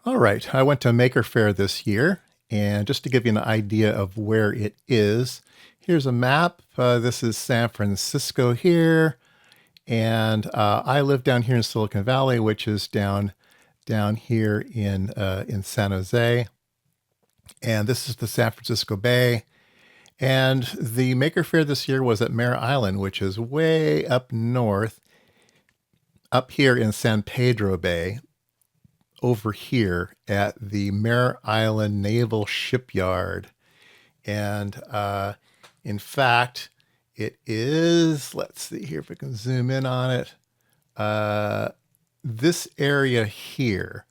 All right, I went to Maker Faire this year, and just to give you an idea of where it is, here's a map. This is San Francisco here, and I live down here in Silicon Valley, which is down here in San Jose. And this is the San Francisco Bay. And the Maker Faire this year was at Mare Island, which is way up north, up here in San Pedro Bay, over here at the Mare Island Naval Shipyard. And in fact, it is, let's see here if we can zoom in on it. This area here.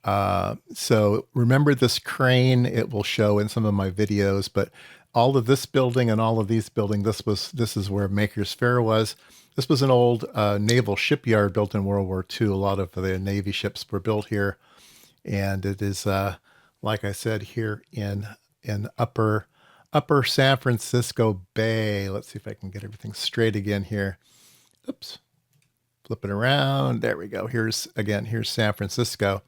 So remember this crane, it will show in some of my videos, but all of this building and all of these buildings, this is where Maker's Faire was. This was an old naval shipyard built in World War II. A lot of the Navy ships were built here. And it is, like I said, here in upper San Francisco Bay. Let's see if I can get everything straight again here. Oops. Flip it around. There we go. Here's San Francisco.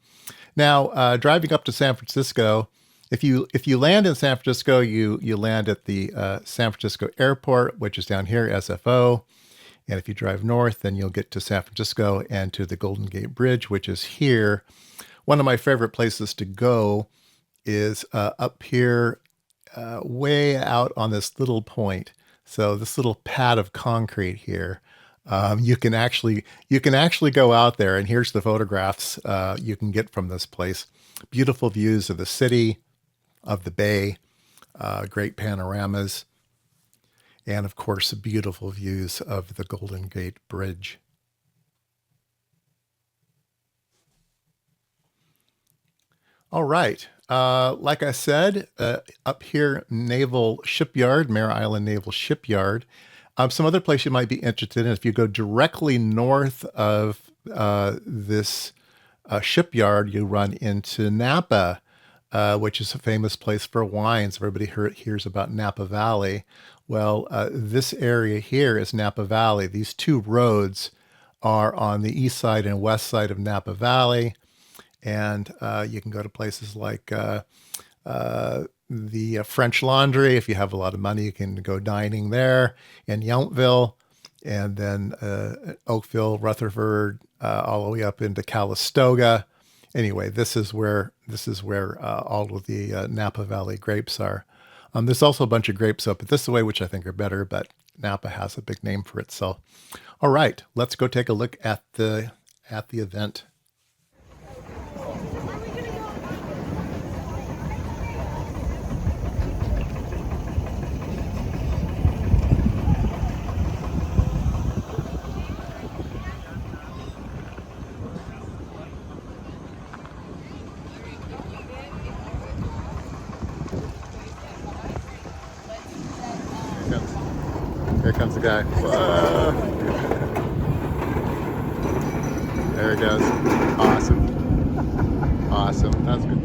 Now, driving up to San Francisco, if you land in San Francisco, you land at the San Francisco Airport, which is down here, SFO. And if you drive north, then you'll get to San Francisco and to the Golden Gate Bridge, which is here. One of my favorite places to go is up here, way out on this little point. So this little pad of concrete here. You can actually go out there, and here's the photographs you can get from this place. Beautiful views of the city, of the bay, great panoramas, and of course, beautiful views of the Golden Gate Bridge. All right. Like I said, up here, Naval Shipyard, Mare Island Naval Shipyard. Some other place you might be interested in, if you go directly north of this shipyard, you run into Napa, which is a famous place for wines. Everybody hears about Napa Valley. Well, this area here is Napa Valley. These two roads are on the east side and west side of Napa Valley. And you can go to places like the French Laundry. If you have a lot of money, you can go dining there in Yountville, and then Oakville, Rutherford, all the way up into Calistoga. Anyway, this is where all of the Napa Valley grapes are. There's also a bunch of grapes up this way, which I think are better, but Napa has a big name for itself. All right, let's go take a look at the event. Here comes the guy. Whoa. There he goes. Awesome. Awesome. That's good.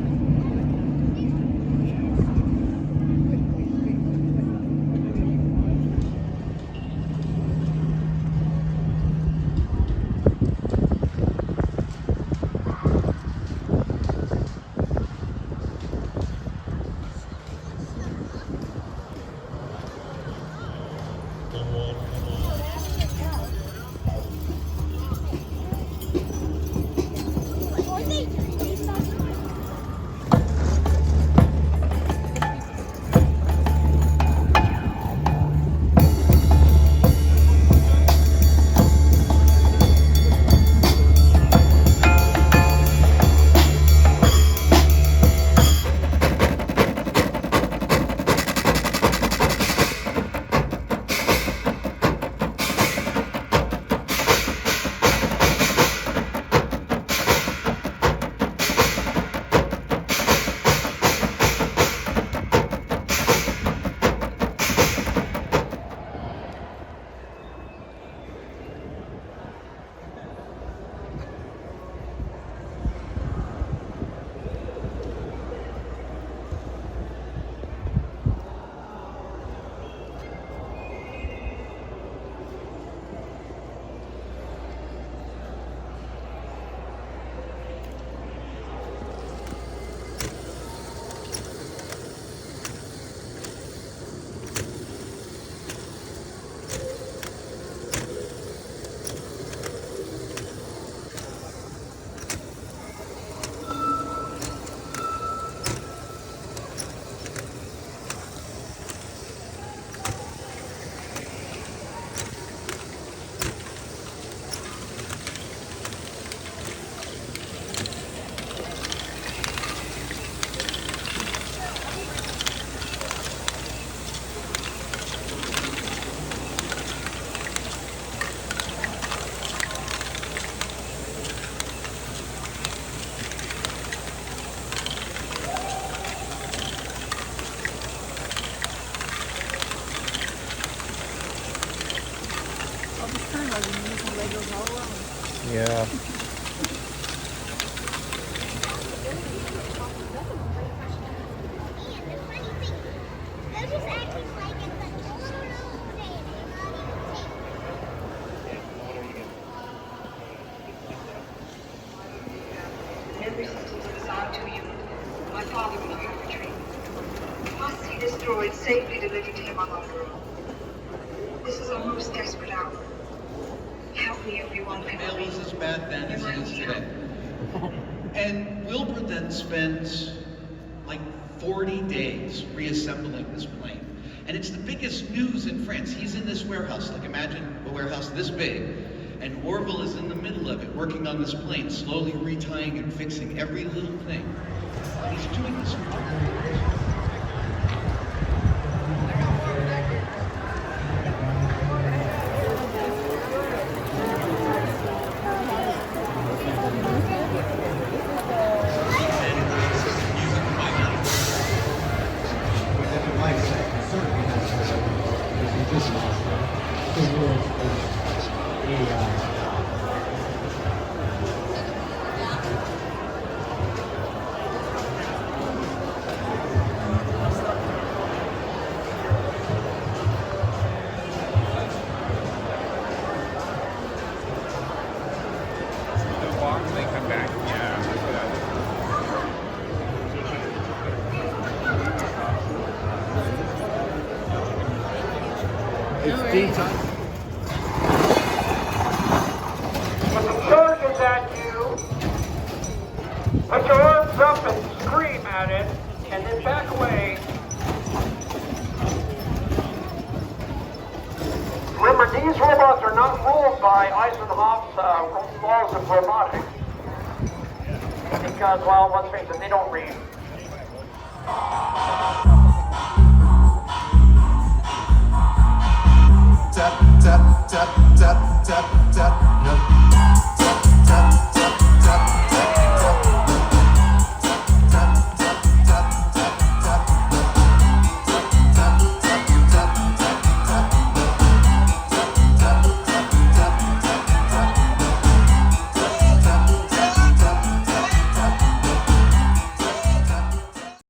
Yeah. Every sentence is assigned to you. My father will have retreat. You must see this droid safely delivered to him on Mare. This is our most desperate hour. Help me, everyone. It was as bad then as it is today. And Wilbur then spent like 40 days reassembling this plane. And it's the biggest news in France. He's in this warehouse, like imagine a warehouse this big, and Orville is in the middle of it, working on this plane, slowly retying and fixing every little thing. And he's doing this They come back. Yeah. It's daytime. When the charge is at you, put your arms up and scream at it, and then back away. Remember, these robots are not ruled by Eisenhower's laws of robotics. Because, well, let's face it, they don't read.